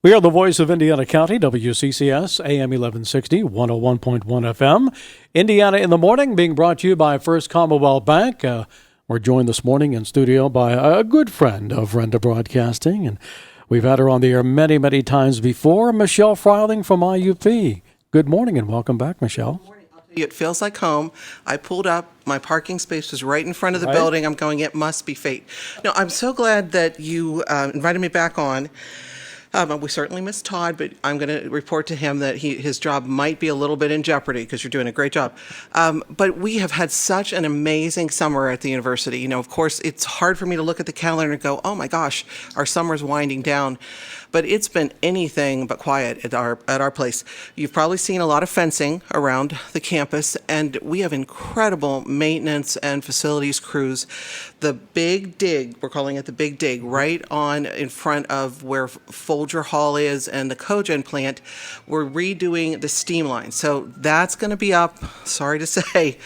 We are the voice of Indiana County, WCCS, AM 1160, 101.1 FM. Indiana in the Morning, being brought to you by First Commonwealth Bank. We're joined this morning in studio by a good friend of Renda Broadcasting, and we've had her on the air many, many times before, Michelle Fryling from IUP. Good morning and welcome back, Michelle. Good morning. I'll tell you, it feels like home. I pulled up. My parking space was right in front of the building. I'm going, it must be fate. No, I'm so glad that you invited me back on. We certainly miss Todd, but I'm going to report to him that his job might be a little bit in jeopardy because you're doing a great job. But we have had such an amazing summer at the university. You know, of course, it's hard for me to look at the calendar and go, oh my gosh, our summer's winding down. But it's been anything but quiet at our place. You've probably seen a lot of fencing around the campus, and we have incredible maintenance and facilities crews. The Big Dig, we're calling it the Big Dig, right on in front of where Folger Hall is and the cogen plant. We're redoing the steam line, so that's going to be up. Sorry to say,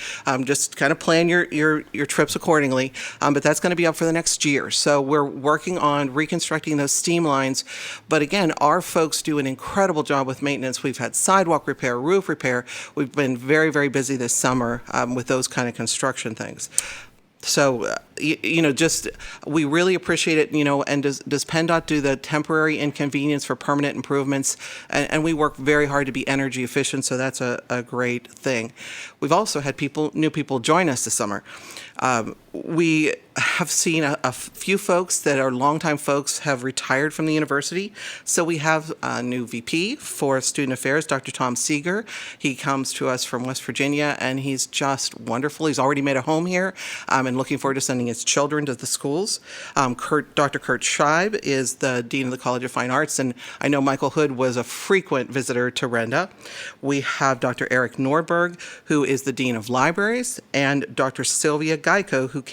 just kind of plan your trips accordingly. But that's going to be up for the next year. So we're working on reconstructing those steam lines. But again, our folks do an incredible job with maintenance. We've had sidewalk repair, roof repair. We've been very, very busy this summer with those kind of construction things. So, just we really appreciate it, and does PennDOT do the temporary inconvenience for permanent improvements? And we work very hard to be energy efficient, so that's a great thing. We've also had new people join us this summer. We have seen a few folks that are longtime folks have retired from the university. So we have a new VP for Student Affairs, Dr. Tom Seeger. He comes to us from West Virginia, and he's just wonderful. He's already made a home here and looking forward to sending his children to the schools. Dr. Kurt Scheib is the Dean of the College of Fine Arts, and I know Michael Hood was a frequent visitor to Renda. We have Dr. Eric Nordberg, who is the Dean of Libraries, and Dr. Sylvia Geico, who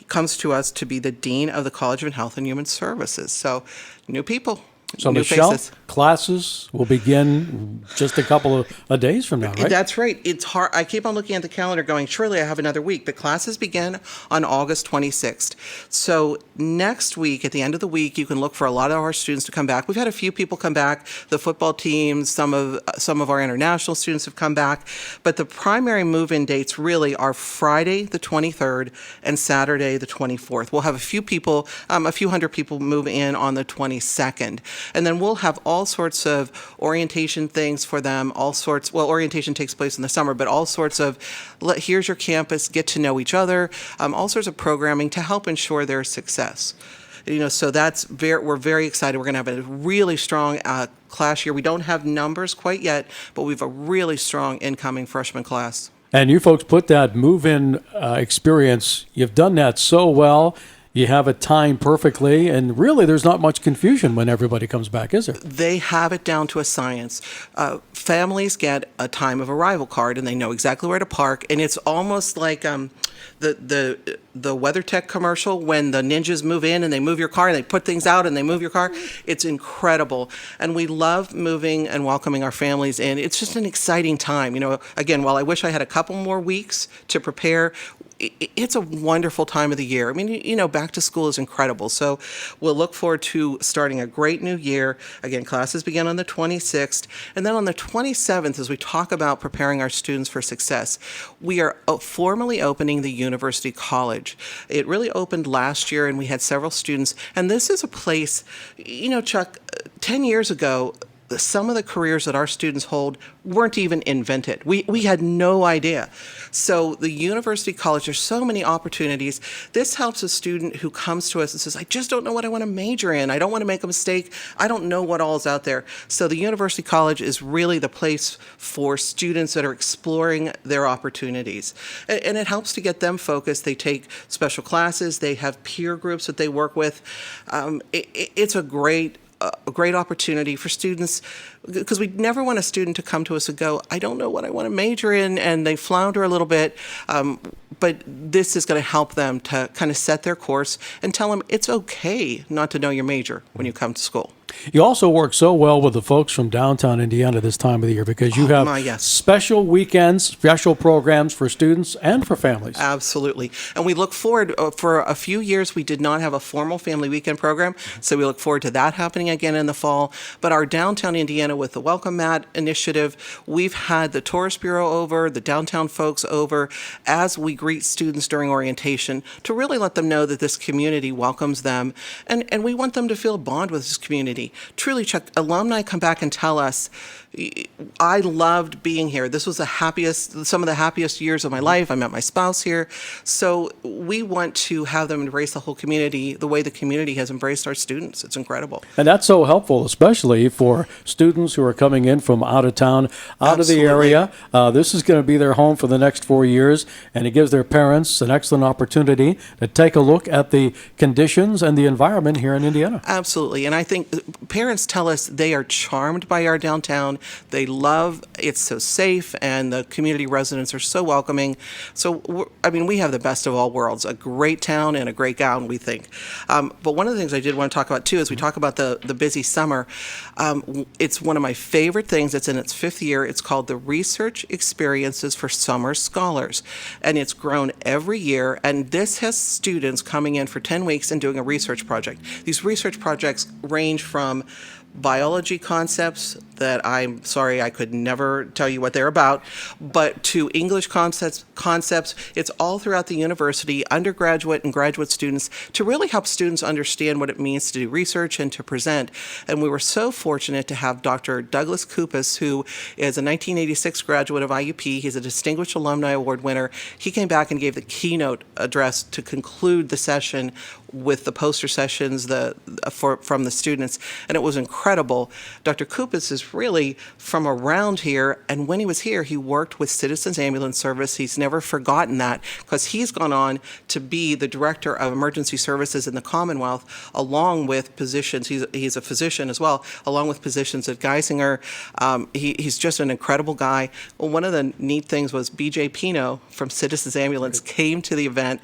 comes to us to be the Dean of the College of Health and Human Services. So, new people. So, new Michelle, faces. Classes will begin just a couple of days from now, right? That's right. It's hard. I keep on looking at the calendar going, surely I have another week. But classes begin on August 26th. So next week, at the end of the week, you can look for a lot of our students to come back. We've had a few people come back. The football teams, some of our international students have come back. But the primary move-in dates really are Friday the 23rd and Saturday the 24th. We'll have a few hundred people move in on the 22nd. And then we'll have all sorts of orientation things for them, orientation takes place in the summer, but all sorts of, here's your campus, get to know each other, all sorts of programming to help ensure their success. So we're very excited. We're going to have a really strong class year. We don't have numbers quite yet, but we have a really strong incoming freshman class. And you folks put that move-in experience, you've done that so well. You have it timed perfectly, and really there's not much confusion when everybody comes back, is there? They have it down to a science. Families get a time of arrival card, and they know exactly where to park, and it's almost like the WeatherTech commercial when the ninjas move in and they move your car and they put things out and they move your car. It's incredible, and we love moving and welcoming our families in. It's just an exciting time. Again, while I wish I had a couple more weeks to prepare, it's a wonderful time of the year. I mean, back to school is incredible. So we'll look forward to starting a great new year. Again, classes begin on the 26th. And then on the 27th, as we talk about preparing our students for success, we are formally opening the University College. It really opened last year, and we had several students. And this is a place, Chuck, 10 years ago, some of the careers that our students hold weren't even invented. We had no idea. So the University College, there's so many opportunities. This helps a student who comes to us and says, I just don't know what I want to major in. I don't want to make a mistake. I don't know what all is out there. So the University College is really the place for students that are exploring their opportunities. And it helps to get them focused. They take special classes. They have peer groups that they work with. It's a great opportunity for students, because we never want a student to come to us and go, I don't know what I want to major in, and they flounder a little bit. But this is going to help them to kind of set their course and tell them it's okay not to know your major when you come to school. You also work so well with the folks from downtown Indiana this time of the year because you have yes. special weekends, special programs for students and for families. Absolutely. And we look forward, for a few years, we did not have a formal family weekend program, so we look forward to that happening again in the fall. But our downtown Indiana with the Welcome Mat initiative, we've had the Tourist Bureau over, the downtown folks over, as we greet students during orientation to really let them know that this community welcomes them. And we want them to feel a bond with this community. Truly, Chuck, alumni come back and tell us, I loved being here. This was some of the happiest years of my life. I met my spouse here. So we want to have them embrace the whole community the way the community has embraced our students. It's incredible. And that's so helpful, especially for students who are coming in from out of town, out of the area. This is going to be their home for the next 4 years, and it gives their parents an excellent opportunity to take a look at the conditions and the environment here in Indiana. Absolutely. And I think parents tell us they are charmed by our downtown. They love it's so safe, and the community residents are so welcoming. So, we have the best of all worlds, a great town and a great gown, we think. But one of the things I did want to talk about, too, as we talk about the busy summer, it's one of my favorite things. It's in its 5th year. It's called the Research Experiences for Summer Scholars. And it's grown every year, and this has students coming in for 10 weeks and doing a research project. These research projects range from biology concepts that I'm sorry I could never tell you what they're about, but to English concepts. It's all throughout the university, undergraduate and graduate students, to really help students understand what it means to do research and to present. And we were so fortunate to have Dr. Douglas Kupas, who is a 1986 graduate of IUP. He's a Distinguished Alumni Award winner. He came back and gave the keynote address to conclude the session with the poster sessions from the students, and it was incredible. Dr. Kupas is really from around here, and when he was here, he worked with Citizens Ambulance Service. He's never forgotten that, because he's gone on to be the Director of Emergency Services in the Commonwealth, along with positions, he's a physician as well, along with positions at Geisinger. He's just an incredible guy. Well, one of the neat things was BJ Pino from Citizens Ambulance came to the event,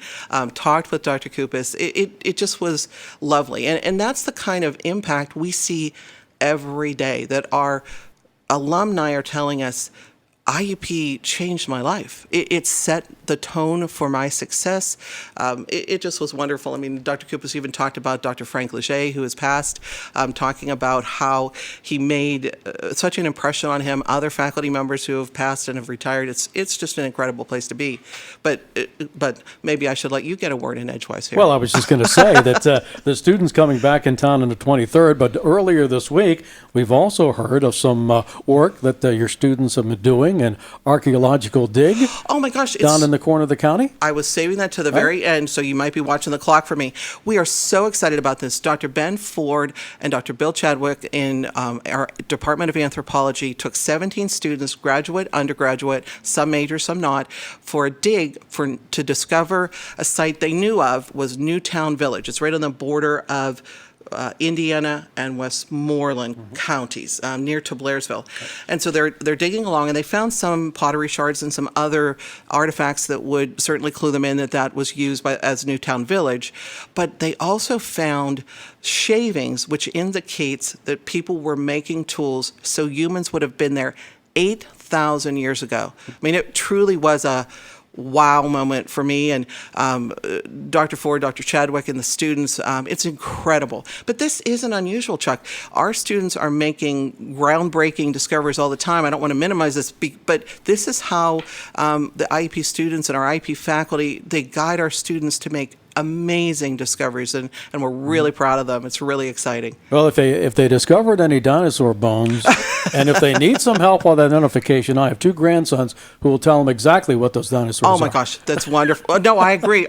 talked with Dr. Kupas. It just was lovely. And that's the kind of impact we see every day, that our alumni are telling us, IUP changed my life. It set the tone for my success. It just was wonderful. Dr. Kupas even talked about Dr. Frank Leger, who has passed, talking about how he made such an impression on him, other faculty members who have passed and have retired. It's just an incredible place to be. But maybe I should let you get a word in edgewise here. Well, I was just going to say that the students coming back in town on the 23rd, but earlier this week, we've also heard of some work that your students have been doing, an archaeological dig. Oh my gosh. Down in the corner of the county? I was saving that to the very end, so you might be watching the clock for me. We are so excited about this. Dr. Ben Ford and Dr. Bill Chadwick in our Department of Anthropology took 17 students, graduate, undergraduate, some major, some not, for a dig to discover a site they knew of was Newtown Village. It's right on the border of Indiana and Westmoreland counties, near to Blairsville. And so they're digging along, and they found some pottery shards and some other artifacts that would certainly clue them in that was used as Newtown Village. But they also found shavings, which indicates that people were making tools so humans would have been there 8,000 years ago. It truly was a wow moment for me and Dr. Ford, Dr. Chadwick, and the students. It's incredible. But this isn't unusual, Chuck. Our students are making groundbreaking discoveries all the time. I don't want to minimize this, but this is how the IEP students and our IEP faculty, they guide our students to make amazing discoveries, and we're really proud of them. It's really exciting. Well, if they discovered any dinosaur bones, and if they need some help with identification, I have 2 grandsons who will tell them exactly what those dinosaurs are. Oh my gosh, that's wonderful. No, I agree.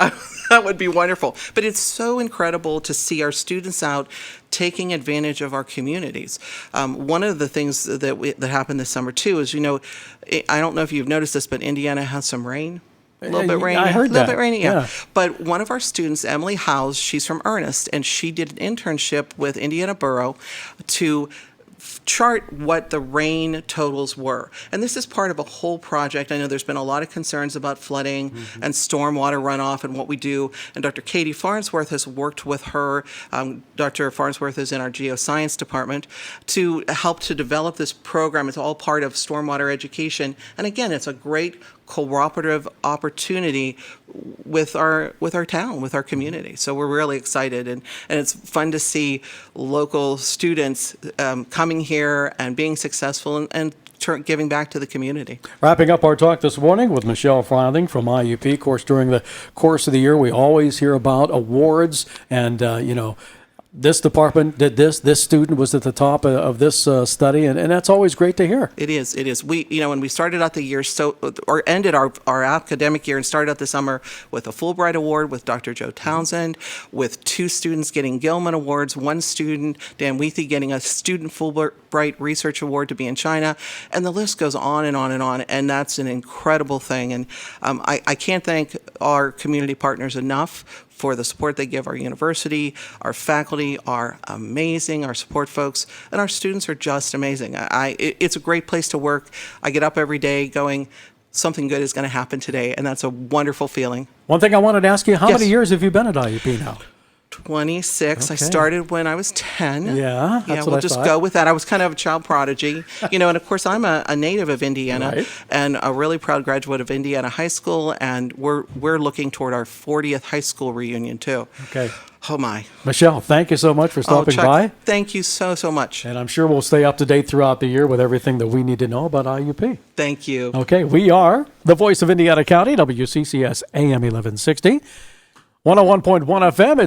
That would be wonderful. But it's so incredible to see our students out taking advantage of our communities. One of the things that happened this summer too is, I don't know if you've noticed this, but Indiana has some rain. A little bit rainy. I heard that. A little bit rainy, yeah. But one of our students, Emily Howes, she's from Ernest, and she did an internship with Indiana Borough to chart what the rain totals were. And this is part of a whole project. I know there's been a lot of concerns about flooding and stormwater runoff and what we do. And Dr. Katie Farnsworth has worked with her. Dr. Farnsworth is in our geoscience department to help to develop this program. It's all part of Stormwater Education. And again, it's a great cooperative opportunity with our town, with our community. So we're really excited, and it's fun to see local students coming here and being successful and giving back to the community. Wrapping up our talk this morning with Michelle Fryling from IUP. Of course, during the course of the year, we always hear about awards and, this department did this student was at the top of this study, and that's always great to hear. It is. We, when we started out the year, or ended our academic year and started out the summer with a Fulbright Award with Dr. Joe Townsend, with 2 students getting Gilman Awards, 1 student, Dan Wethy, getting a student Fulbright Research Award to be in China, and the list goes on and on and on, and that's an incredible thing. And I can't thank our community partners enough for the support they give our university. Our faculty are amazing, our support folks, and our students are just amazing. It's a great place to work. I get up every day going, something good is going to happen today, and that's a wonderful feeling. One thing I wanted to ask you, how Yes. many years have you been at IUP now? 26. I Okay. started when I was 10. Yeah, that's what we'll I just thought. go with that. I was kind of a child prodigy, and of course I'm a native of Indiana, Right. and a really proud graduate of Indiana High School, and we're looking toward our 40th high school reunion too. Okay. Oh my. Michelle, thank you so much for stopping Chuck, by. thank you so much. And I'm sure we'll stay up to date throughout the year with everything that we need to know about IUP. Thank you. Okay, we are the voice of Indiana County, WCCS AM 1160, 101.1 FM.